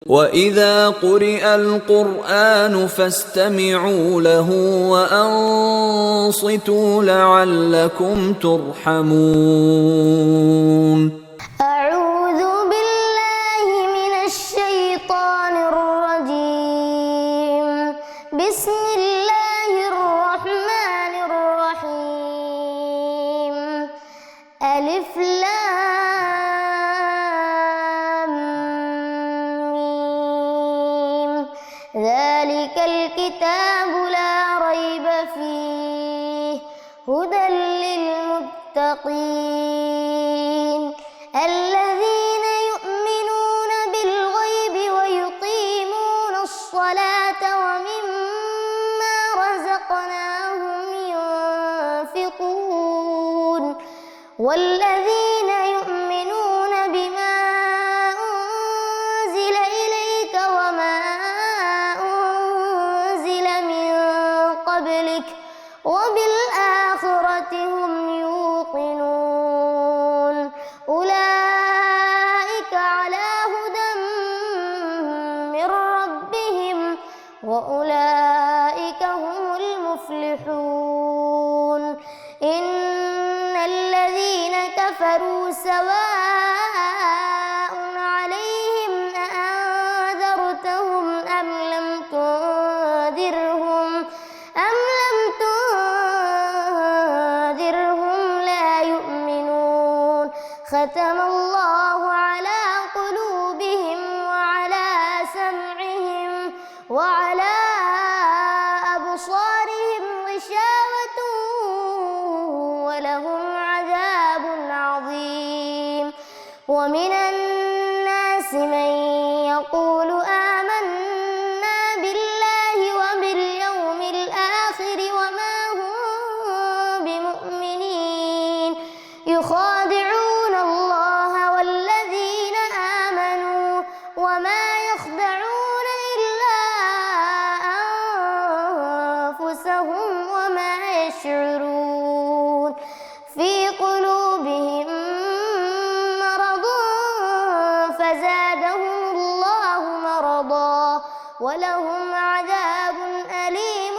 وإذا قرئ القرآن فاستمعوا له وأنصتوا لعلكم ترحمون. أعوذ بالله من الشيطان الرجيم. بسم الله الرحمن الرحيم. ألف لام ميم. ذلك الكتاب لا ريب فيه هدى للمتقين الذين يؤمنون بالغيب ويقيمون الصلاة ومما رزقناهم ينفقون والذين يؤمنون بما أنزل إليك وما أنزل من قبلك وبالآخرة هم يوقنون أولئك على هدى من ربهم وأولئك هم المفلحون. إن الذين كفروا سواء عليهم أأنذرتهم أم لم تنذرهم لا يؤمنون. ختم الله على قلوبهم وعلى سمعهم وعلى أبصارهم غشاوة ولهم عذاب عظيم. ومن الناس من يقول آمنا بالله وباليوم الآخر وما هم بمؤمنين يخادعون الله والذين آمنوا وما يخدعون إلا أنفسهم وما يشعرون. في قلوبهم مرض فزادهم الله مرضا ولهم عذاب أليم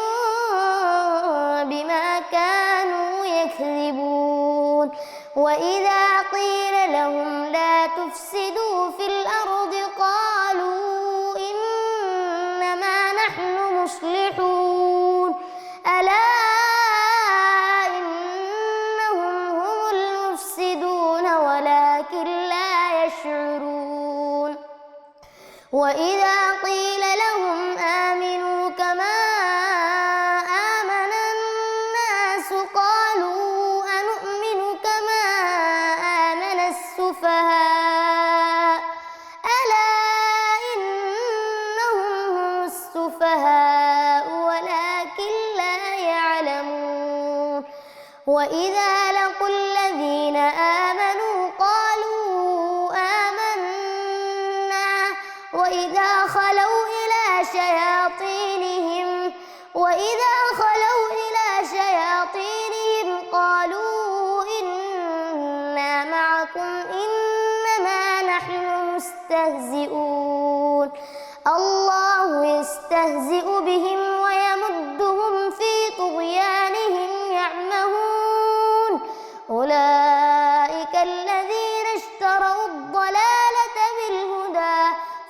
بما كانوا يكذبون. وإذا قيل لهم لا تفسدوا في الأرض قالوا إنما نحن مصلحون ألا إنهم هم المفسدون ولكن لا يشعرون. وإذا قيل لهم آمنوا كما آمن الناس قالوا أنؤمن كما آمن السفهاء ألا إنهم هم السفهاء ولكن لا يعلمون. وإذا لقوا الذين آمنوا قالوا آمنا وإذا خلوا إلى شياطينهم قالوا إنا معكم إنما نحن مستهزئون. الله يستهزئ بهم ويمدهم في طغيانهم يعمهون. أولئك الذين اشتروا الضلالة بالهدى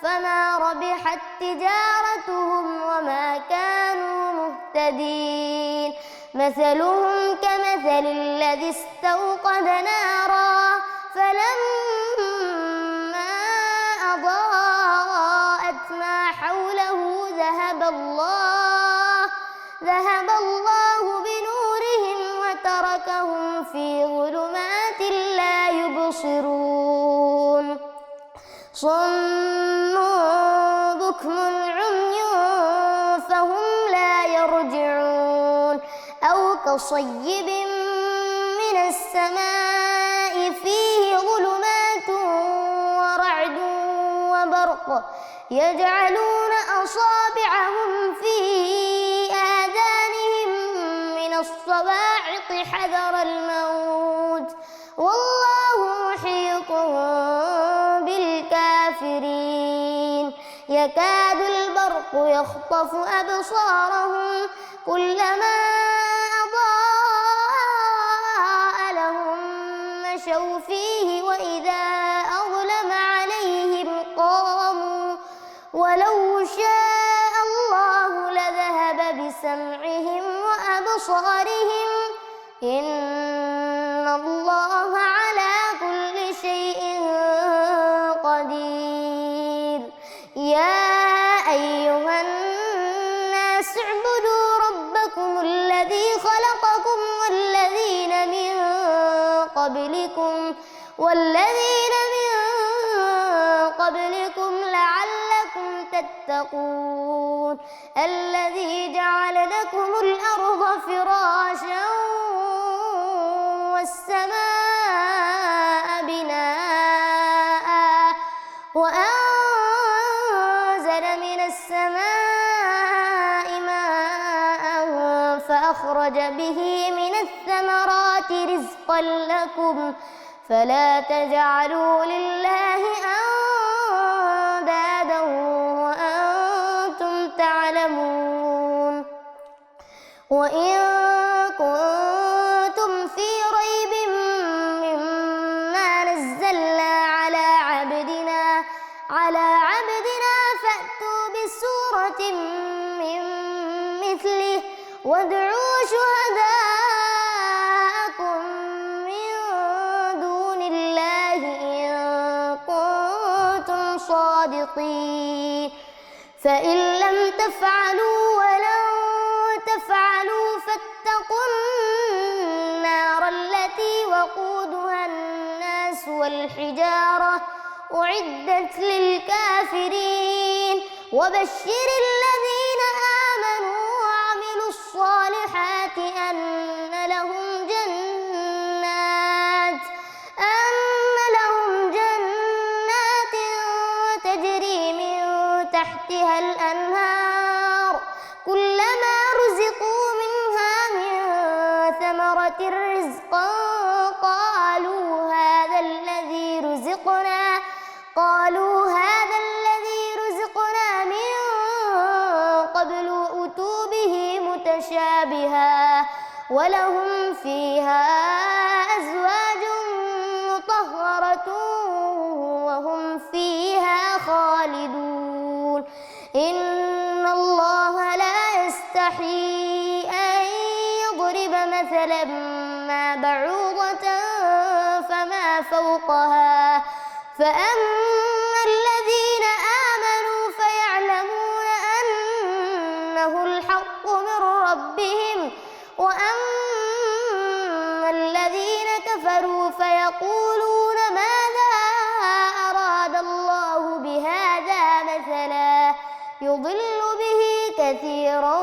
فما ربحت تجارتهم وما كانوا مهتدين. مثلهم كمثل الذي استوقد نارا فلما أضاءت ما حوله ذهب الله بنورهم وتركهم في ظلمات لا يبصرون. صم بكم عمي فهم لا يرجعون. أو كصيب من السماء فيه ظلمات ورعد وبرق يجعلون أصابعهم في آذانهم من الصواعق حذر الموت والله محيط بالكافرين. يكاد البرق يخطف أبصارهم كلما أضاء لهم مشوا فيه وإذا أظلم عليهم قاموا ولو شاء الله لذهب بسمعهم وأبصارهم إن الله على كل شيء قدير. يا أيها الناس اعبدوا ربكم الذي خلقكم والذين من قبلكم لعلكم تتقون الذي جعل لكم الأرض فراشا والسماء بناء وأنزل من السماء ماء فأخرج به من الثمرات رزقا لكم فلا تجعلوا لله أندادا وأنتم تعلمون. وإن كنتم في ريب مما نزلنا على عبدنا فأتوا بسورة من مثله وادعوا شهداءكم من دون الله إن كنتم صادقين فإن لم تفعلوا ولن تفعلوا فاتقوا النار التي وقودها الناس والحجارة أعدت للكافرين. وبشر الذين آمنوا وعملوا الصالحات أن لهم جنات تجري من تحتها الأنهار كلما رزقوا منها من ثمرة رزقا قالوا هذا الذي رزقنا من قبل أتوا به متشابها ولهم فيها أزواج مطهرة وهم فيها خالدون. إن الله لا يستحيي أن يضرب مثلا ما بعوضة فما فوقها فأما الذين آمنوا فيعلمون أنه الحق من ربهم وأما الذين كفروا فيقولون ماذا أراد الله بهذا مثلا يضل به كثيرا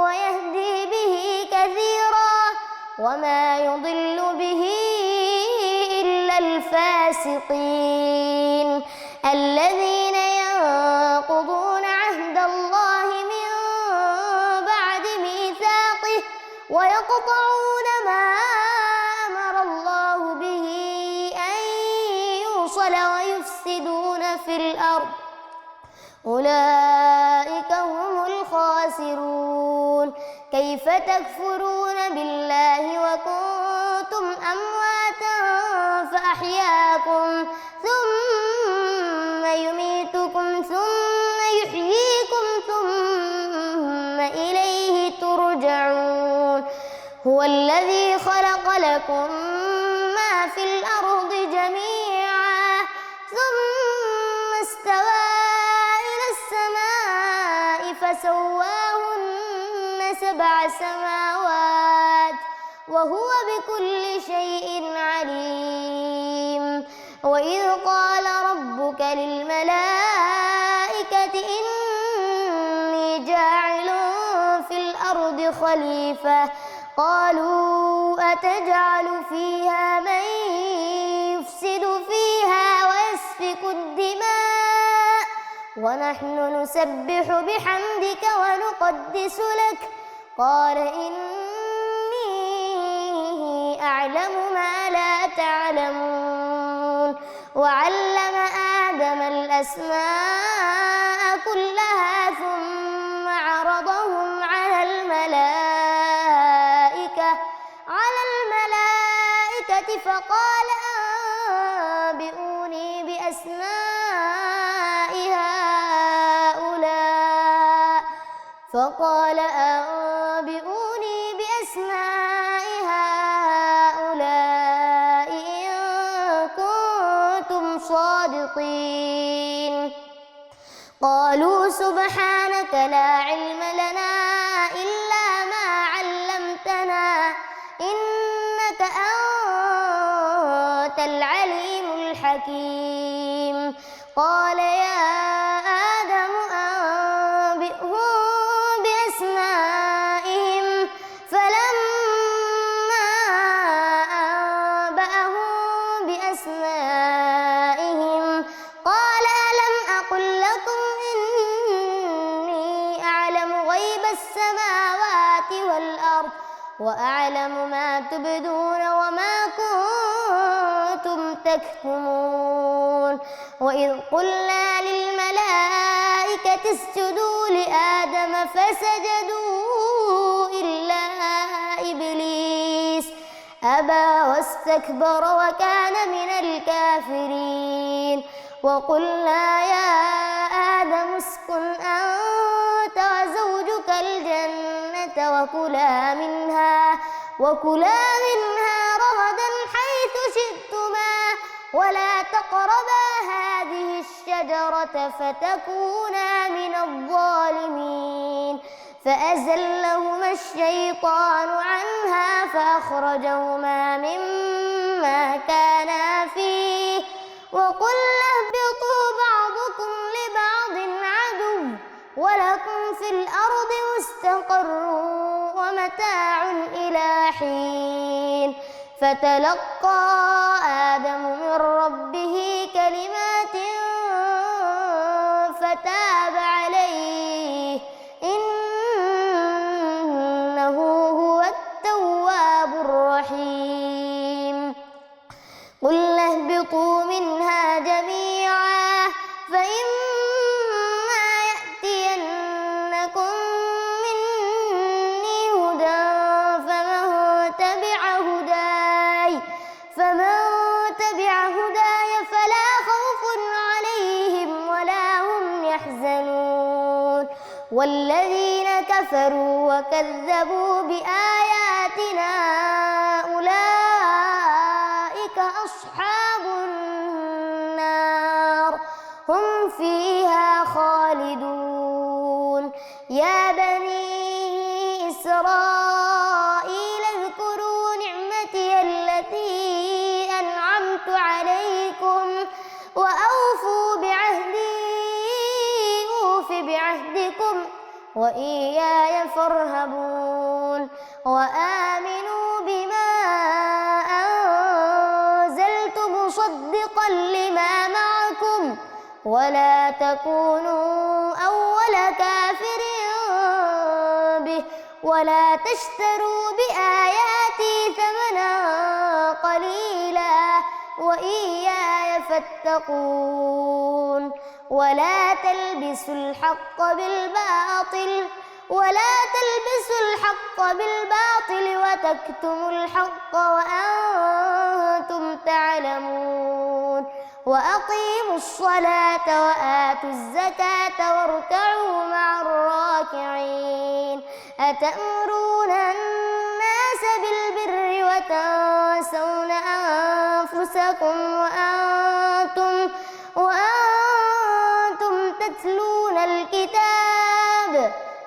ويهدي به كثيرا وما يضل به إلا الفاسقين الذين ينقضون عهد الله من بعد ميثاقه ويقطعون ما أمر الله به أن يوصل ويفسدون في الأرض أولئك هم الخاسرون. كيف تكفرون بالله وكنتم أمواتا فأحياكم ثم يميتكم ثم يحييكم ثم إليه ترجعون. هو الذي خلق لكم ما في الأرض جميعا ثم استوى إلى السماء فسواهن 7 سماوات وهو بكل شيء عليم. وإذ قال ربك للملائكة إني جاعل في الأرض خليفة قالوا أتجعل فيها من يفسد فيها ويسفك الدماء ونحن نسبح بحمدك ونقدس لك قال إني أعلم ما لا تعلمون. وعلم آدم الأسماء كلها فقال أنبئوني بأسماء هؤلاء إن كنتم صادقين. قالوا سبحانك لا علم لنا إلا ما علمتنا إنك أنت العليم الحكيم. قال يا آدم أنبئهم بأسمائهم فلما أنبأهم بأسمائهم قال ألم أقل لكم إني أعلم غيب السماوات والأرض وأعلم ما تبدون وما كنتم تكتمون. وإذ قلنا للملائكة اسجدوا لآدم فسجدوا إلا إبليس أبى واستكبر وكان من الكافرين. وقلنا يا آدم اسكن أنت وزوجك الجنة وكلا منها رغدا حيث شئتما ولا تقربا هذه الشجرة فتكونا من الظالمين. فأزلهما الشيطان عنها فأخرجهما مما كانا فيه وقلنا اهبطوا بعضكم لبعض عدو ولكم في الأرض مستقر ومتاع إلى حين. فتلقى آدم من ربه كلمات فتاب عليه إنه هو التواب الرحيم. قلنا اهبطوا منها جميعا فإما يأتينكم مني هدى فمن تبع هداي فلا خوف عليهم ولا هم يحزنون. والذين كفروا وكذبوا بآياتنا أولئك أصحاب النار هم فيها خالدون. يا بني إسرائيل اذكروا نعمتي التي أنعمت عليكم وأوفوا بعهدي أوف بعهدكم وإياي فارهبون. وآمنوا بما أنزلت مصدقا لما معكم ولا تكونوا أول كافر به ولا تشتروا بآياتي ثمنا قليلا وإياي فاتقون. ولا تلبسوا الحق بالباطل وتكتموا الحق وأنتم تعلمون. وأقيموا الصلاة وآتوا الزكاة واركعوا مع الراكعين. أتأمرون الناس بالبر وتنسون أنفسكم وأنتم تتلون الكتاب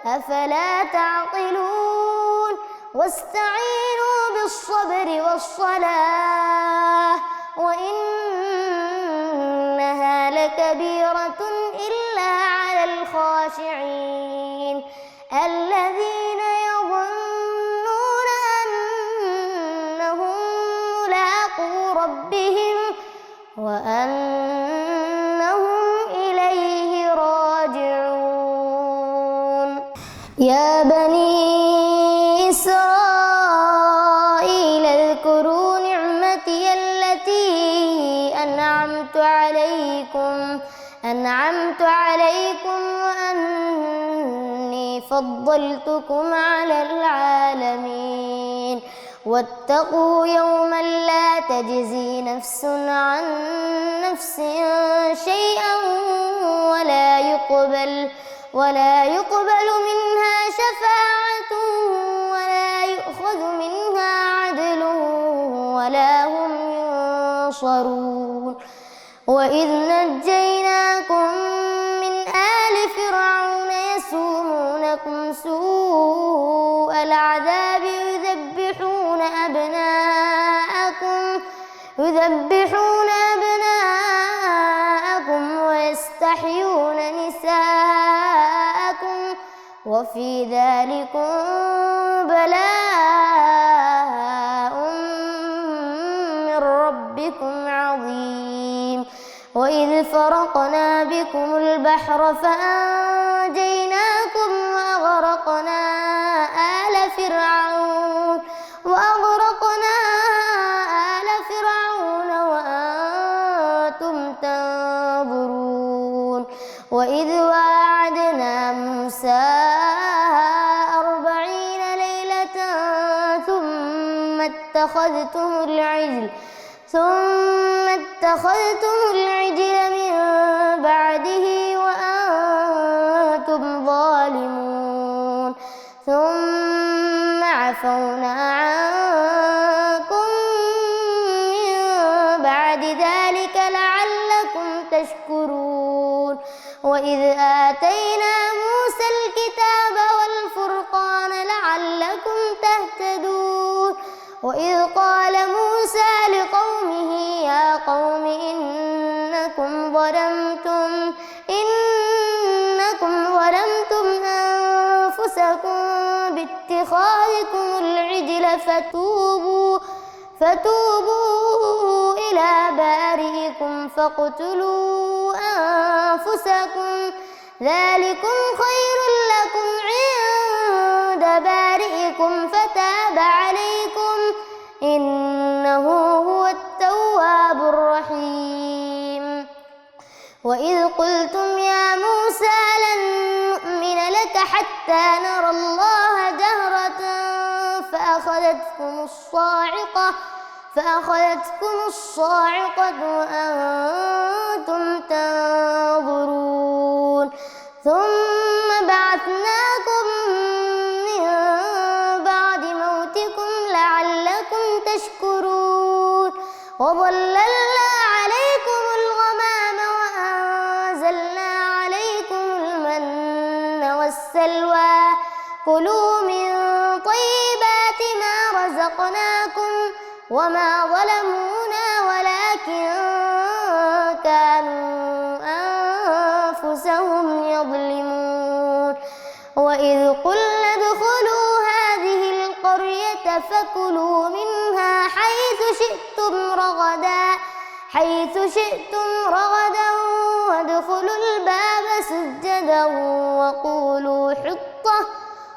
أفلا تعقلون. واستعينوا بالصبر والصلاة وإنها لكبيرة إلا على الخاشعين الذين يظنون أنهم ملاقو ربهم وأنهم إليه راجعون. يا بني إسرائيل اذكروا نعمتي التي أنعمت عليكم وأني فضلتكم على العالمين. واتقوا يوما لا تجزي نفس عن نفس شيئا ولا يقبل منها شفاعة ولا يؤخذ منها عدل ولا هم ينصرون. وإذ نجيناكم من آل فرعون يسومونكم سوء العذاب يذبحون أبناءكم ويستحيون نساءكم وفي ذلكم بلاء من ربكم عظيم. وإذ فرقنا بكم البحر فأنجيناكم وأغرقنا آل فرعون وأنتم تنظرون. وإذ واعدنا موسى 40 ليلة ثم اتخذتم العجل من بعده وأنتم ظالمون ثم عفونا عنكم من بعد ذلك لعلكم تشكرون. وإذ آتينا موسى الكتاب والفرقان لعلكم تهتدون. وإذ قال موسى لقومه يا قوم إنكم ظلمتم أنفسكم باتخاذكم العجل فتوبوا إلى بارئكم فاقتلوا أنفسكم ذلكم خير لكم عند بارئكم فتاب عليكم إنه هو التواب الرحيم. وإذ قلتم يا موسى لن نؤمن لك حتى نرى الله جهرة فأخذتكم الصاعقة وأنتم تنظرون ثم بعثناكم من بعد موتكم لعلكم تشكرون. وظللنا عليكم الغمام وأنزلنا عليكم المن والسلوى كلوا من طيبات ما رزقناكم وما ظلمونا ولكن كانوا أنفسهم يظلمون. وإذ قلنا ادخلوا هذه القرية فكلوا منها حيث شئتم رغدا وادخلوا الباب سجدا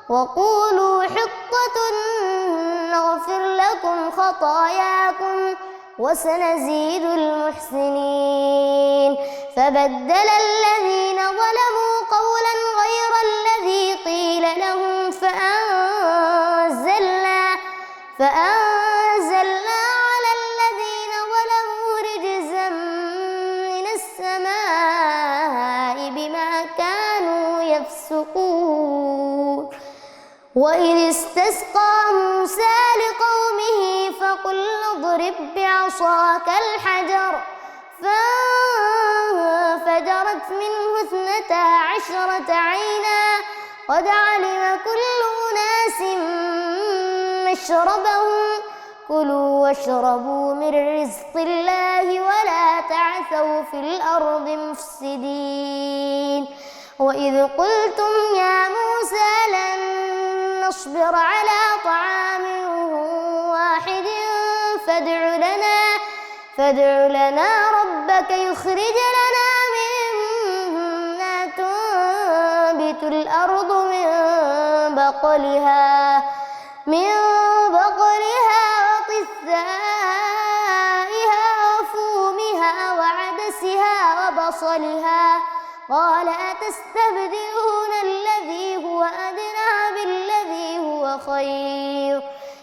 وقولوا حطة نغفر لكم خطاياكم وسنزيد المحسنين. فبدل الذين ظلموا قولا غير الذي قيل لهم فأنزلنا على الذين ظلموا رجزا من السماء بما كانوا يفسقون. وإذ استسقى موسى لقومه فقلنا اضرب بعصاك الحجر فانفجرت منه 12 عينا قد علم كل أناس مشربهم كلوا واشربوا من رزق الله ولا تعثوا في الأرض مفسدين. وإذ قلتم يا موسى لن نصبر على طعام واحد فادع لنا ربك يخرج لنا مما تنبت الأرض من بقلها وقثائها وفومها وعدسها وبصلها قال أتستبدلون الذي هو أدنى بالذي هو خير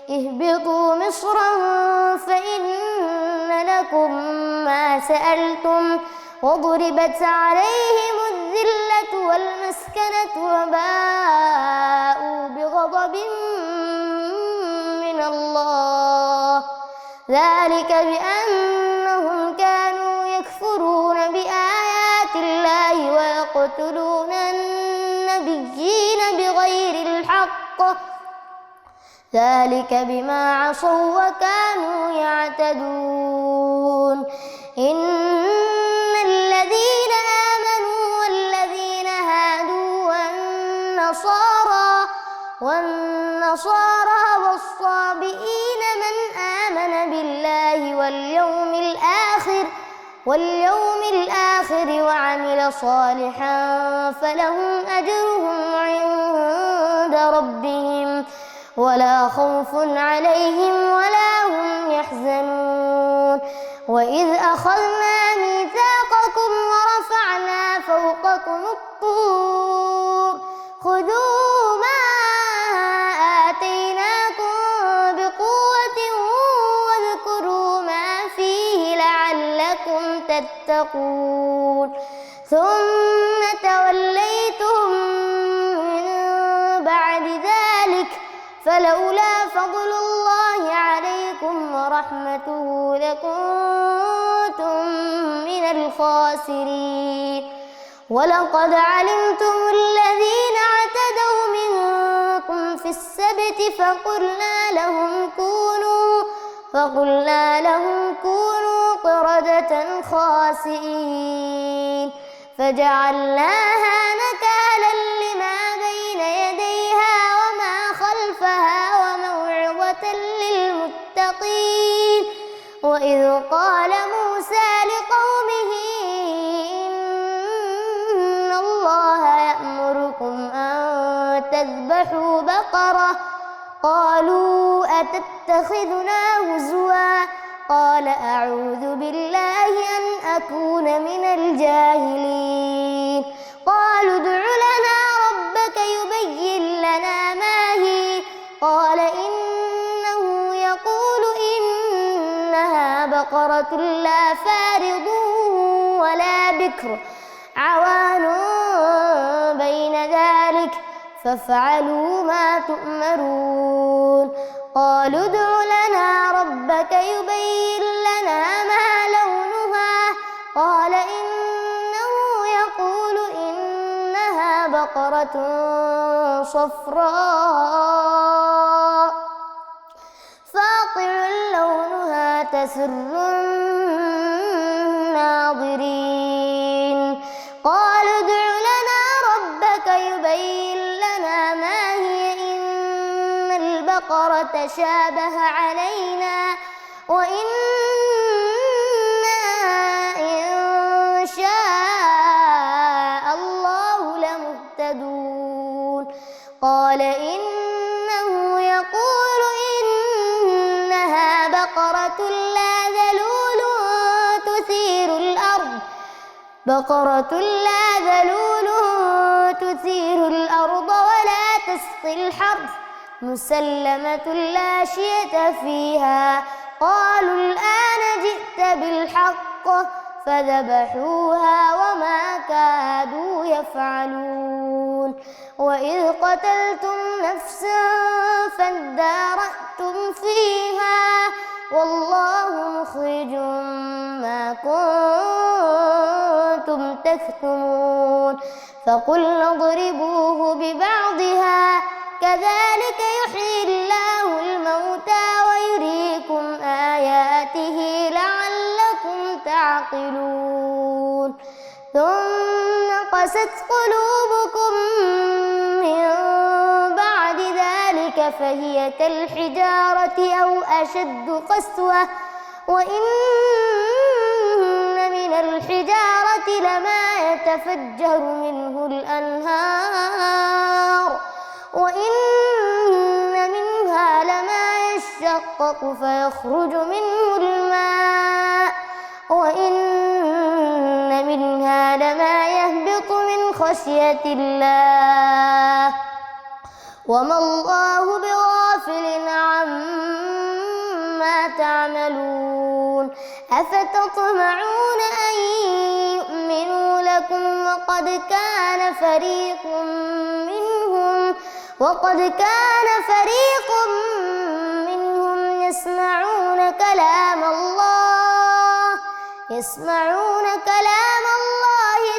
اهبطوا مصرا فإن لكم ما سألتم وضربت عليهم الذلة والمسكنة وباءوا بغضب من الله ذلك بأنهم كانوا يكفرون بآيات الله ويقتلون النبيين بغير الحق ذلك بما عصوا وكانوا يعتدون إن الذين آمنوا والذين هادوا والنصارى والصابئين من آمن بالله واليوم الآخر وعمل صالحا فلهم أجرهم عند ربهم ولا خوف عليهم ولا هم يحزنون وإذ أخذنا ميثاقكم ورفعنا فوقكم الطور خذوا ما آتيناكم بقوة واذكروا ما فيه لعلكم تتقون ثم توليتم من بعد ذلك فلولا فضل الله عليكم ورحمته لكنتم من الخاسرين ولقد علمتم الذين اعتدوا منكم في السبت فقلنا لهم كونوا قردة خاسئين فجعلناها نكالا لما بين يديها وما خلفها وموعظة للمتقين وإذ قال موسى لقومه إن الله يأمركم أن تذبحوا بقرة قالوا أتتخذنا هزوا قال أعوذ بالله أن أكون من الجاهلين قالوا ادع لنا ربك يبين لنا ما هي قال إنه يقول إنها بقرة لا فارض ولا بكر عوان بين ذلك فافعلوا ما تؤمرون قالوا ادع لنا ربك يبين لنا ما لونها قال إنه يقول إنها بقرة صفراء فاقع لونها تسر الناظرين قالوا ادع لنا ربك يبين لنا ما هي إن البقرة شابه علينا وإنا إن شاء الله لمهتدون قال إنه يقول إنها بقرة لا ذلول تثير الأرض ولا تسقي الحرث مسلمة لا شية فيها قالوا الآن جئت بالحق فذبحوها وما كادوا يفعلون وإذ قتلتم نفسا فادارأتم فيها والله مخرج ما كنتم تكتمون فقلنا اضربوه ببعضها كذلك يحيي الله الموتى ويريكم آياته لعلكم تعقلون ثم قست قلوبكم من بعد ذلك فهي كالحجارة أو أشد قسوة وإن من الحجارة لما يتفجر منه الأنهار وإن منها لما يشقق فيخرج منه الماء وإن منها لما يهبط من خشية الله وما الله بغافل عما أفتطمعون أن يؤمنوا لكم وقد كان فريق منهم يسمعون كلام الله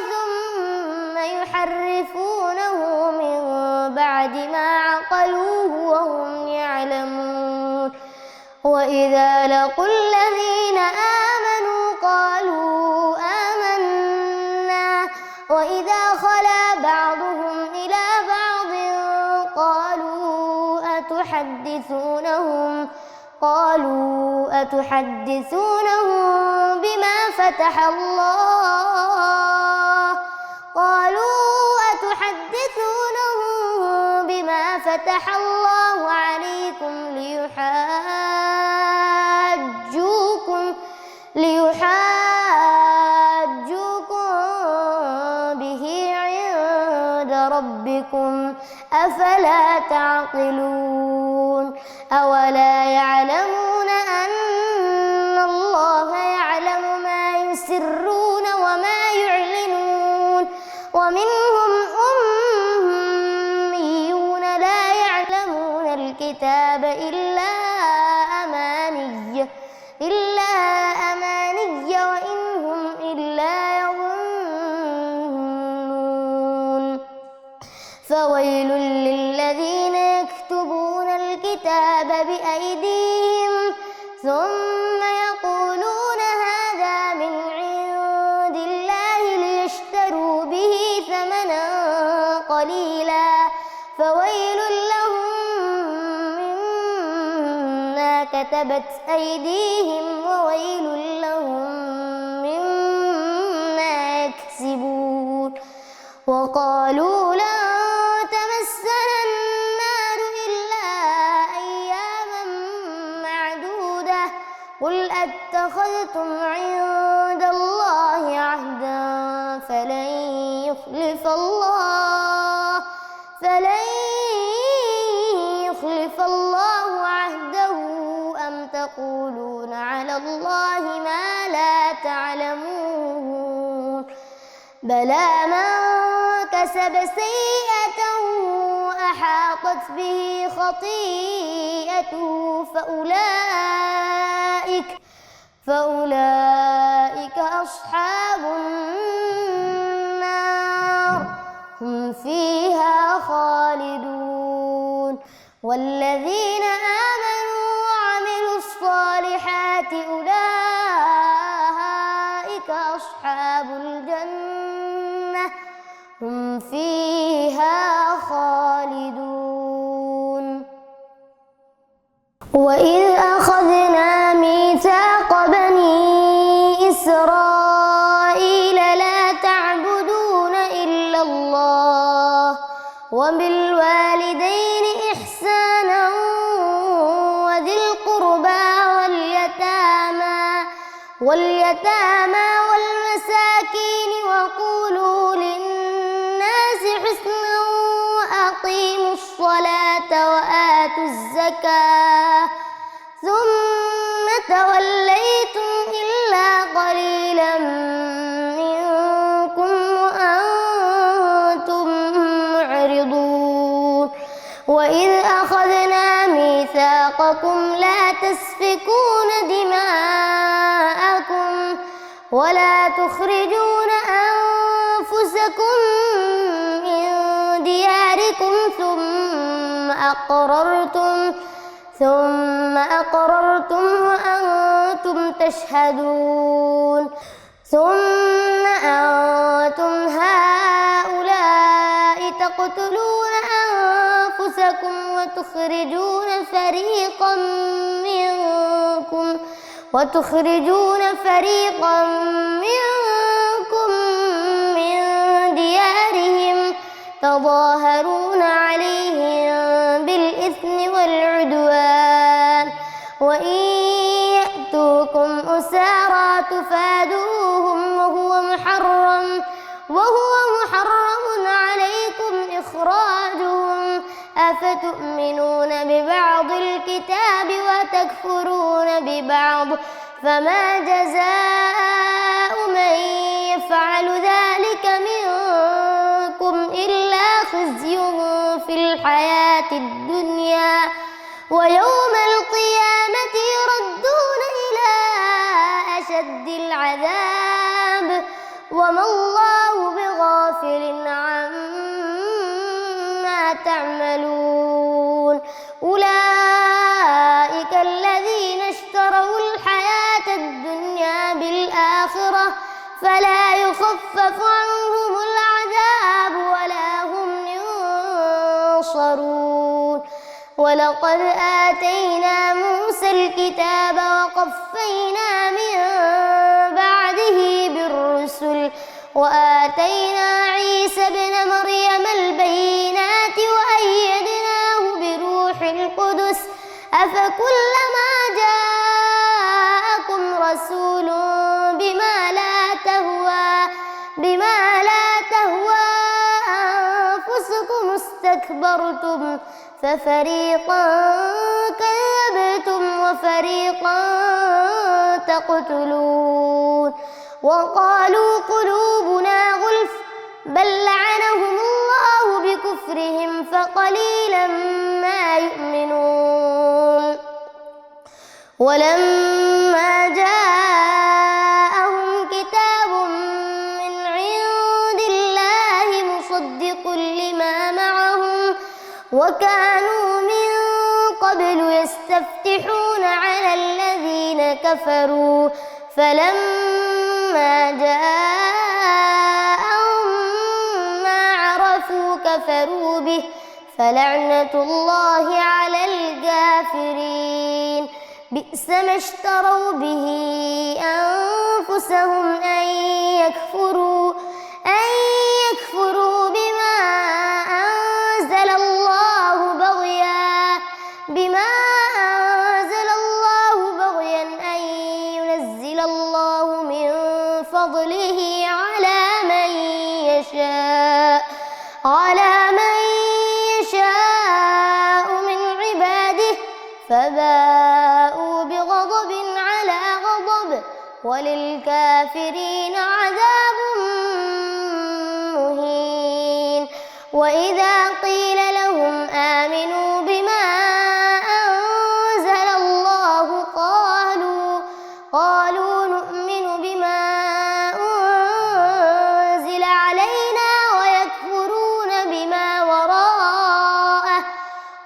ثم يحرفونه من بعد ما عقلوه وهم يعلمون وإذا لقوا الذين آمنوا قالوا آمنا وإذا خلا بعضهم إلى بعض قالوا أتحدثونهم بما فتح الله عليكم ليحاجوكم به عند ربكم أفلا تعقلون أولا يعلمون أن الله يعلم ما يسرون وما يعلنون ومنهم أميون لا يعلمون الكتاب إلا أماني وإن هم إلا يظنون فويل للذين يكتبون الكتاب بأيديهم ثم يقولون هذا من عند الله ليشتروا به ثمنا قليلا فويل لهم مما كتبت أيديهم وويل لهم مما يكسبون وقالوا لن تمسنا النار إلا أياما معدودة قل أتخذتم عند الله عهدا فلن يخلف الله عهده أم تقولون على الله ما لا تعلمون بلى من كسب سيئة أحاطت به خطيئته فأولئك أصحاب النار هم فيها خالدون والذين آمنوا وعملوا الصالحات أولئك أصحاب الجنة هم فيها خالدون وإذ أخذنا ميثاق بني إسرائيل لا تعبدون إلا الله وبالوالدين إحسانا وذي القربى واليتامى والمساكين وقولوا للناس حسنا وأقيموا الصلاة وآتوا الزكاة ثم توليتم إلا قليلا منكم وأنتم معرضون وإذ أخذنا ميثاقكم لا تسفكون دماءكم ولا تخرجون أنفسكم من دياركم ثم أقررتم وأنتم تشهدون ثم أنتم هؤلاء تقتلون أنفسكم وتخرجون فريقا منكم من ديارهم تظاهرون عليهم بالإثم والعدوان وإن يأتوكم أسارى تفادوهم وهو محرم عليكم إخراجهم أفتؤمنون ببعض الكتاب وتكفرون ببعض فما جزاء من يفعل ذلك منكم إلا خزي في الحياة الدنيا ويوم القيامة يردون إلى أشد العذاب وما الله بغافل عما تعملون أولئك الذين اشتروا الحياة الدنيا بالآخرة فلا يخفف عنهم العذاب ولا هم ينصرون ولقد آتينا موسى الكتاب وقفينا من بعده بالرسل وآتينا عيسى ابن مريم البينات وأيدناه بروح القدس أفكلما جاءكم رسول بما لا تهوى أنفسكم استكبرتم ففريقا كذبتم وفريقا تقتلون وقالوا قلوبنا غلف بل لعنهم الله بكفرهم فقليلا ما يؤمنون ولما جاءهم كتاب من عند الله مصدق لما معهم وكانوا من قبل يستفتحون على الذين كفروا فلما جاءهم ما عرفوا كفروا به فلعنة الله على الكافرين بئس ما اشتروا به أنفسهم أن يكفروا بما أنزل الله بغيا أن ينزل الله من فضله على من يشاء من عباده فباءوا بغضب على غضب وللكافرين عذاب مهين وإذا قيل لهم آمنوا بما أنزل الله قالوا نؤمن بما أنزل علينا ويكفرون بما وراءه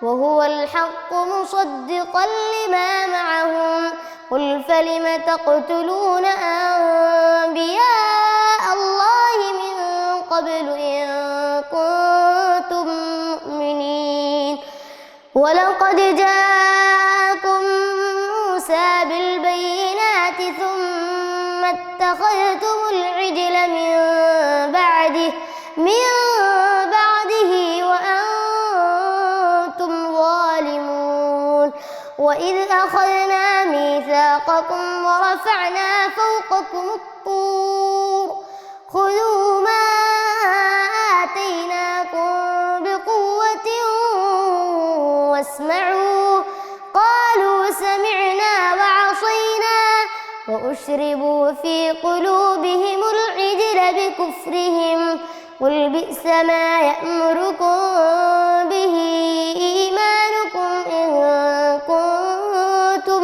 وهو الحق مصدقا لما معهم قل فلم تقتلون أنبياء الله من قبل إن كنتم مؤمنين ولقد جاءكم موسى بالبينات ثم اتخذتم العجل من بعده وأنتم ظالمون وإذ أخذنا ميثاقكم ورفعنا فوقكم الطور خذوا ما آتيناكم بقوة واسمعوا قالوا سمعنا وعصينا وأشربوا في قلوبهم العجل بكفرهم قل بئس ما يأمركم به إيمانكم إن كنتم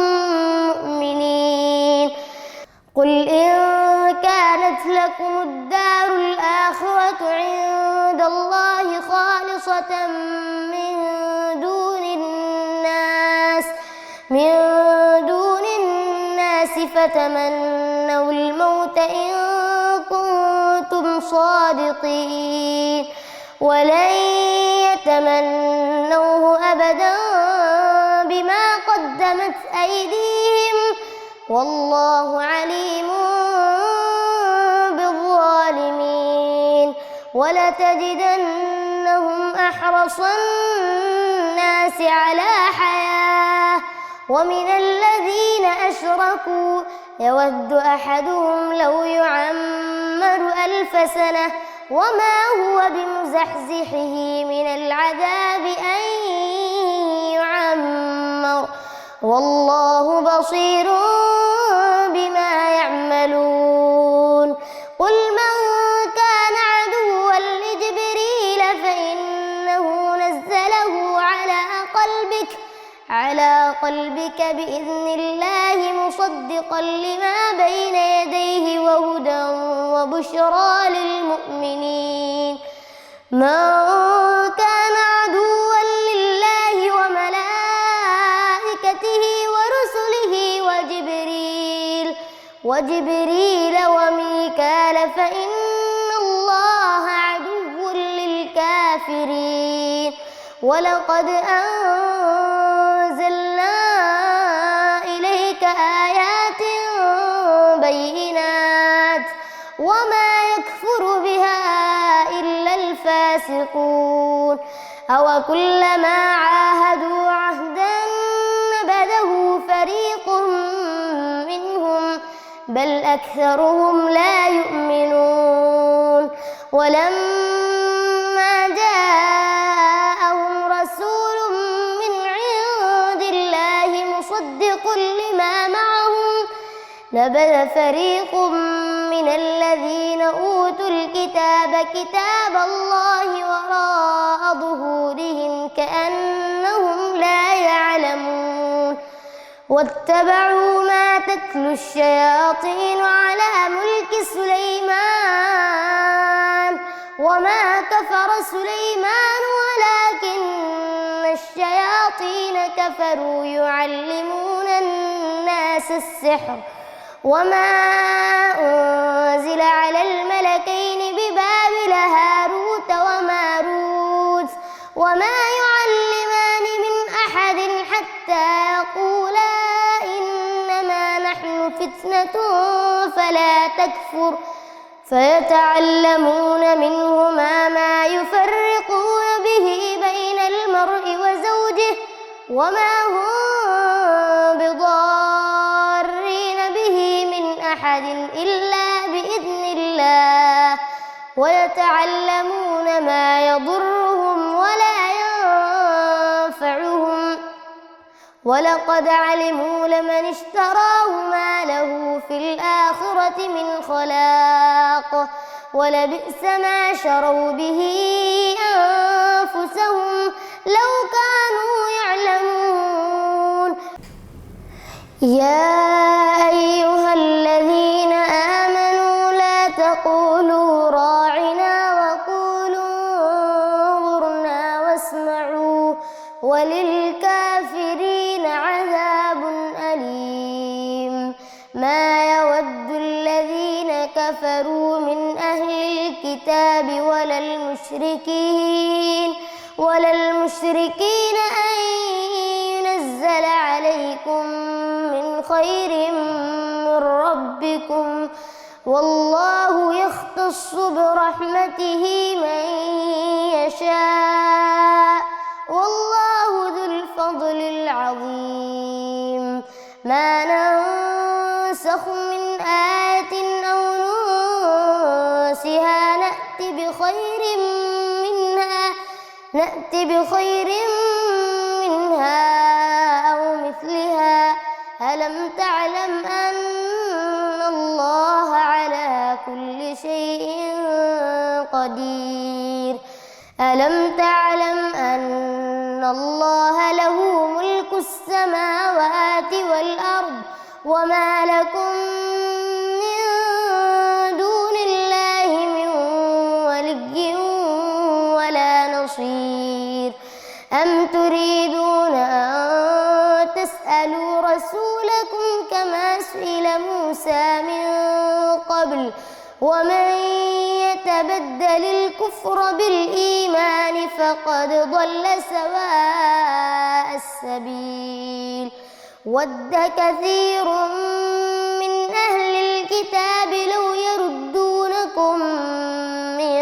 مؤمنين قل إن كانت لكم الدار الآخرة عند الله خالصة من دون الناس فتمنوا الموت إن كنتم صادقين ولن يتمنوه أبدا بما قدمت أيديهم والله عليم بالظالمين ولتجدنهم أحرص الناس على حياة ومن الذين أشركوا يود أحدهم لو يعمر 1000 سنة وما هو بمزحزحه من العذاب أن يعمر والله بصير على قلبك بإذن الله مصدقا لما بين يديه وهدى وبشرى للمؤمنين. من كان عدوا لله وملائكته ورسله وجبريل وميكال فإن الله عدو للكافرين. ولقد أنزلنا إليك آيات بينات وما يكفر بها إلا الفاسقون. أوكلما عاهدوا عهدا نبذه فريق منهم بل أكثرهم لا يؤمنون. ولما جاءهم رسول من عند الله مصدق لما معهم نبذ فريق من الذين أوتوا الكتاب كتاب الله وراء ظهورهم كأنهم لا يعلمون. واتبعوا ما تتلو الشياطين على ملك سليمان وما كفر سليمان ولكن الشياطين كفروا يعلمون الناس السحر وما أنزل على الملكين ببابل هاروت وماروت وما يعلمان من أحد حتى يقولا إنما نحن فتنة فلا تكفر فيتعلمون منهما ما يفرقون به بين المرء وزوجه وما هم بضارين به من أحد إلا بإذن الله ويتعلمون ما يضرهم ولا ينفعهم ولقد علموا لمن اشتراه ما له في الآخرة من خلاق ولبئس ما شروا به أنفسهم لو كانوا يعلمون. يا أيها الذين آمنوا لا تقولوا راعنا وقولوا انظرنا واسمعوا وللكافرين عذاب أليم. ما يود الذين كفروا من أهل الكتاب ولا المشركين أن ينزل عليكم من خير من ربكم والله يختص برحمته من يشاء والله ذو الفضل العظيم. ما ننسخ من آية أو ننسها نأت بخير منها أو مثلها. ألم تعلم أن الله على كل شيء قدير. ألم تعلم أن الله له ملك السماوات والأرض وما لكم من دون الله من ولي ولا نصير. أم تريدون أن تسألوا رسولكم كما سئل موسى من قبل ومن يتبدل الكفر بالإيمان فقد ضل سواء السبيل. ود كثير من أهل الكتاب لو يردونكم من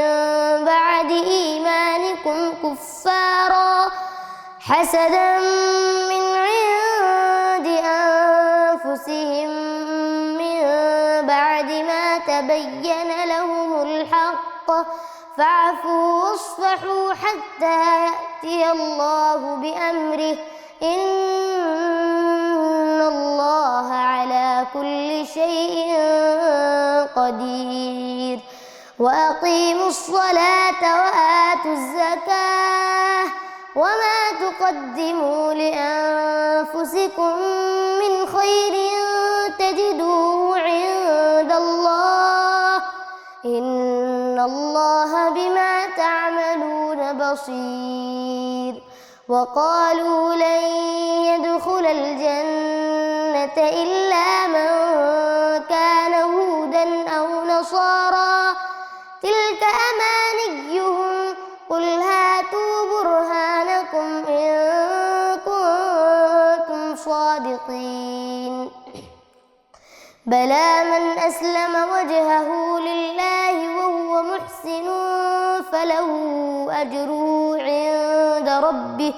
بعد إيمانكم كفارا حسدا من عند أنفسهم من بعد ما تبين لهم الحق فاعفوا واصفحوا حتى يأتي الله بأمره إن الله على كل شيء قدير. وأقيموا الصلاة وآتوا الزكاة وما تقدموا لأنفسكم من خير تجدوه عند الله إن الله بما تعملون بصير. وقالوا لن يدخل الجنة إلا من كان هودا أو نصارى تلك أمانيهم قل هاتوا برهانكم إن كنتم صادقين. بلى من أسلم وجهه لله وهو محسن فله أجره عند ربه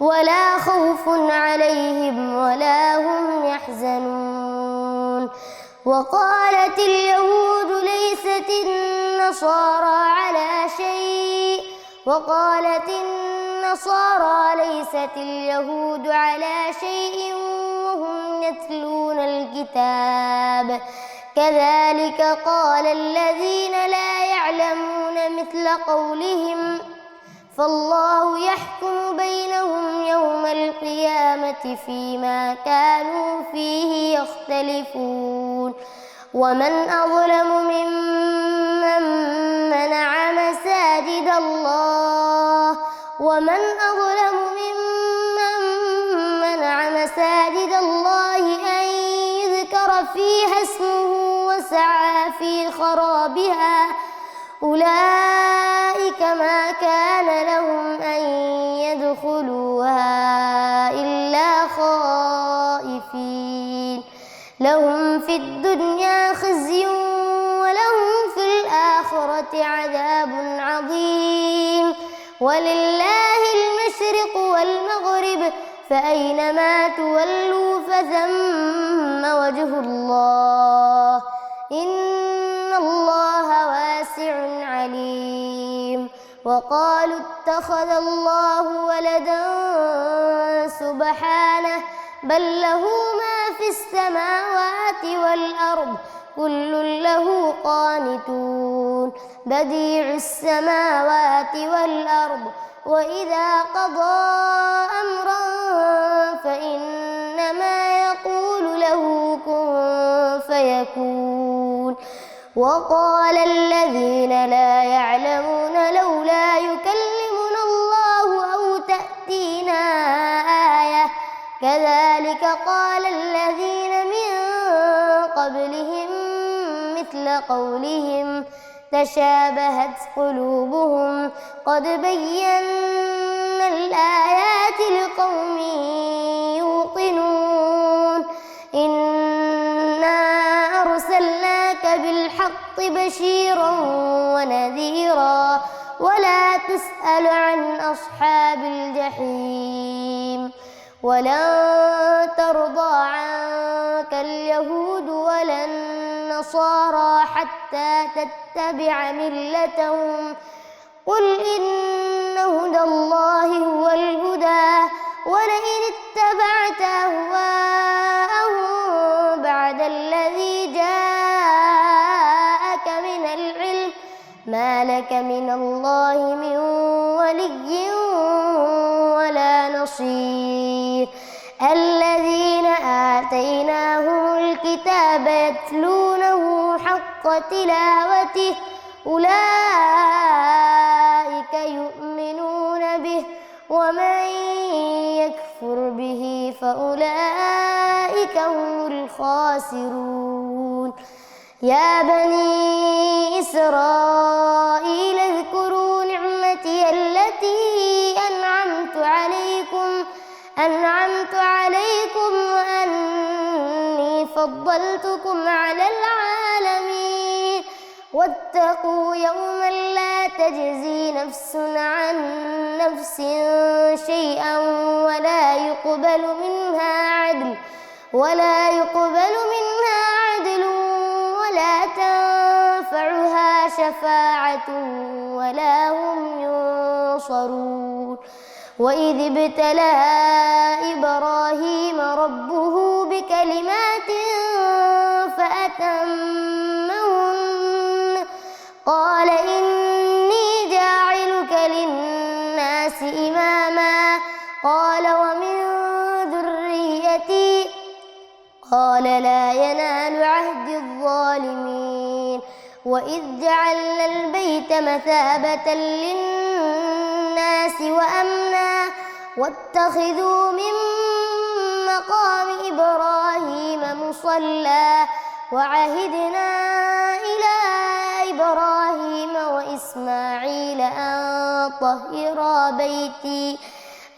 ولا خوف عليهم ولا هم يحزنون. وقالت اليهود ليست النصارى على شيء وقالت النصارى ليست اليهود على شيء وهم يتلون الكتاب كذلك قال الذين لا يعلمون مثل قولهم فالله يحكم بينهم يوم القيامة فيما كانوا فيه يختلفون. ومن أظلم ممن منع مساجد الله مساجد الله أن يذكر فيها اسمه وسعى في خرابها أولئك ما كان لهم أن يدخلوها إلا خائفين لهم في الدنيا خزي ولهم في الآخرة عذاب عظيم. ولله المشرق والمغرب فأينما تولوا فثم وجه الله إن الله واسع عليم. وقالوا اتخذ الله ولدا سبحانه بل له ما في السماوات والأرض كل له قانتون بديع السماوات والأرض وإذا قضى أمرا فإنما يقول له كن فيكون. وقال الذين لا يعلمون لولا يكلمنا الله أو تأتينا آية كذلك قال الذين من قبلهم مثل قولهم تشابهت قلوبهم قد بينا الآيات لقوم يوقنون. إنا أرسلناك بالحق بشيرا ونذيرا ولا تسأل عن أصحاب الجحيم. ولن ترضى عنك اليهود ولا النصارى حتى تتبع ملتهم قل إن هدى الله هو الهدى ولئن اتبعت أهواءهم بعد الذي جاءك من العلم ما لك من الله من ولي ولا نصير. الذين آتيناهم الكتاب يتلونه حق تلاوته أولئك يؤمنون به ومن يكفر به فأولئك هم الخاسرون. يا بني إسرائيل اذكروا نعمتي التي أنعمت عليكم وأني فضلتكم على العالمين. واتقوا يوما لا تجزي نفس عن نفس شيئا ولا يقبل منها عدل ولا تنفعها شفاعة ولا هم ينصرون. وإذ ابتلى إبراهيم ربه بكلمات فأتمهن قال إني جاعلك للناس الناس إماما قال ومن ذريتي قال لا ينال عهد الظالمين وإذ جعلنا البيت مثابة للناس وأمنا واتخذوا من مقام إبراهيم مصلى وعهدنا إلى إبراهيم وإسماعيل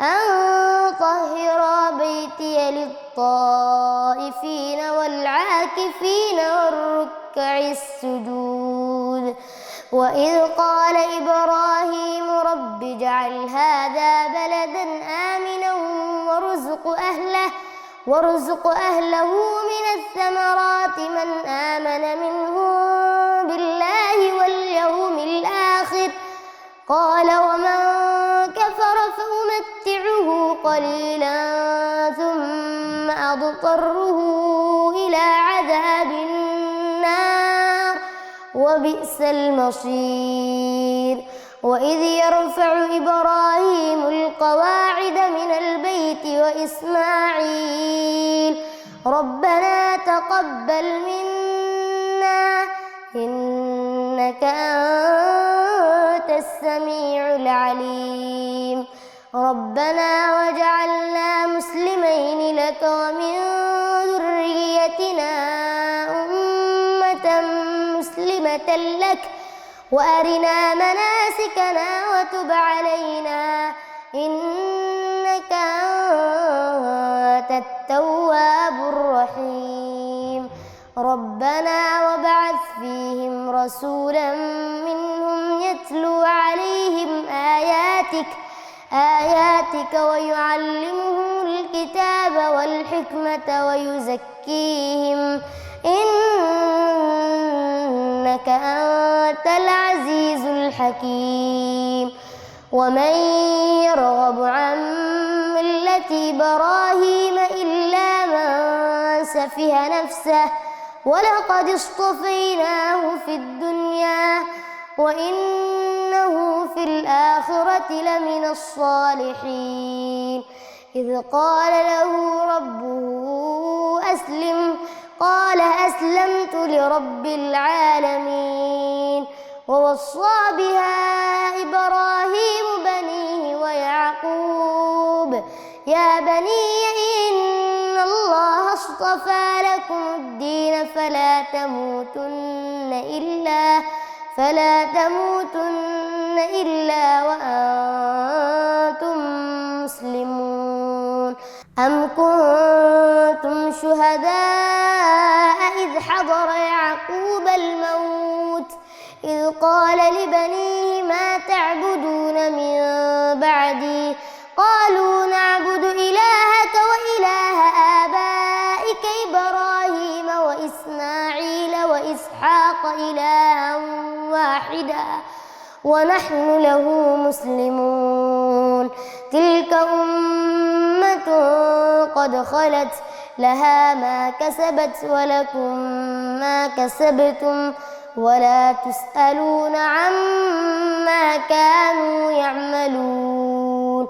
أن طهرا بيتي للطائفين والعاكفين والركع السجود وإذ قال إبراهيم رب اجعل هذا بلدا آمنا وارزق أهله من الثمرات من آمن منهم بالله واليوم الآخر قال ومن كفر فأمتعه قليلا ثم أضطره إلى عذاب النار وبئس المصير وإذ يرفع إبراهيم القواعد من البيت وإسماعيل ربنا تقبل منا إنك أنت السميع العليم ربنا واجعلنا مسلمين لك ومن ذريتنا أمة مسلمة لك وأرنا مناسكنا وتب علينا إنك أنت التواب الرحيم ربنا وابعث فيهم رسولا منهم يتلو عليهم آياتك ويعلمهم الكتاب والحكمة ويزكيهم إنك أنت العزيز الحكيم ومن يرغب عن ملة إبراهيم إلا من سفه نفسه ولقد اصطفيناه في الدنيا وإنه في الآخرة لمن الصالحين إذ قال له ربه أسلم قال أسلمت لرب العالمين ووصى بها إبراهيم بنيه ويعقوب يا بني إن الله اصطفى لكم الدين فلا تموتن إلا وأنتم مسلمون أم كنتم شهداء إذ حضر يعقوب الموت إذ قال لبنيه ما تعبدون من بعدي قالوا نعبد إلهك وإله آبائك إبراهيم وإسماعيل وإسحاق إلها واحدا ونحن له مسلمون تلك أمة قد خلت لها ما كسبت ولكم ما كسبتم ولا تسألون عما كانوا يعملون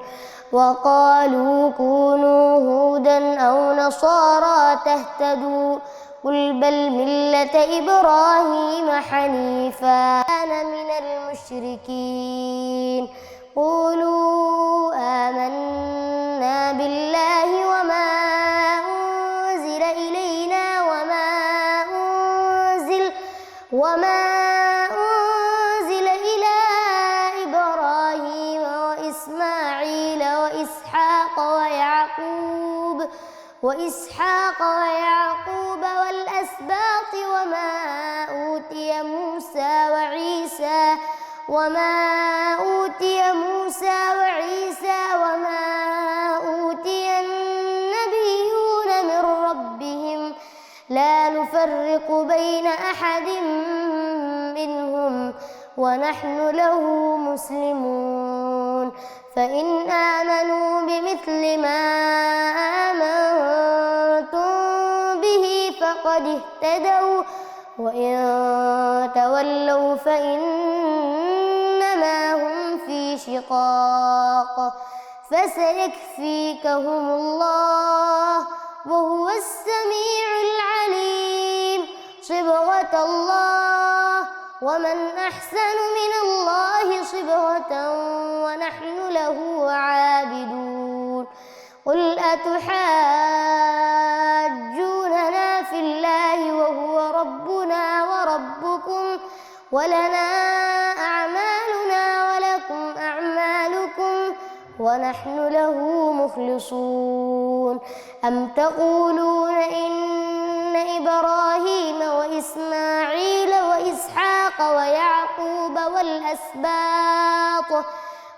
وقالوا كونوا هودا أو نصارى تهتدوا قل بل ملة إبراهيم حنيفا كان من المشركين قولوا آمنا بالله وما أنزل إلينا وما أنزل إلى إبراهيم وإسماعيل وإسحاق ويعقوب والأسباط وما أوتي موسى وعيسى وما أوتي النبيون من ربهم لا نفرق بين أحد منهم ونحن له مسلمون فإن آمنوا بمثل ما آمنتم به فقد اهتدوا وإن تولوا فإنما هم في شقاق شقاق فسيكفيكهم الله وهو السميع العليم صبغة الله ومن أحسن من الله صبغة ونحن له عابدون قل أتحاجوننا في الله وهو ربنا وربكم ولنا أعمالنا ولكم أعمالكم ونحن له مخلصون أم تقولون إن إبراهيم وإسماعيل وإسحاق ويعقوب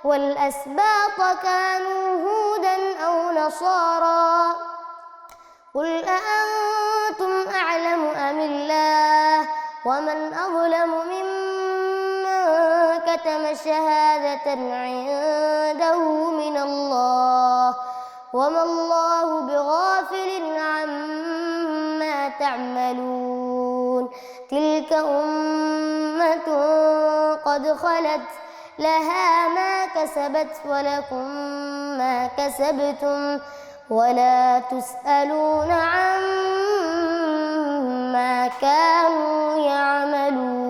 والأسباط كانوا هودا أو نصارى قل أأنتم أعلم أم الله ومن أظلم ممن كتم شهادة عنده من الله وما الله بغافل عما تعملون تلك أمة قد خلت لها ما كسبت ولكم ما كسبتم ولا تسألون عما كانوا يعملون.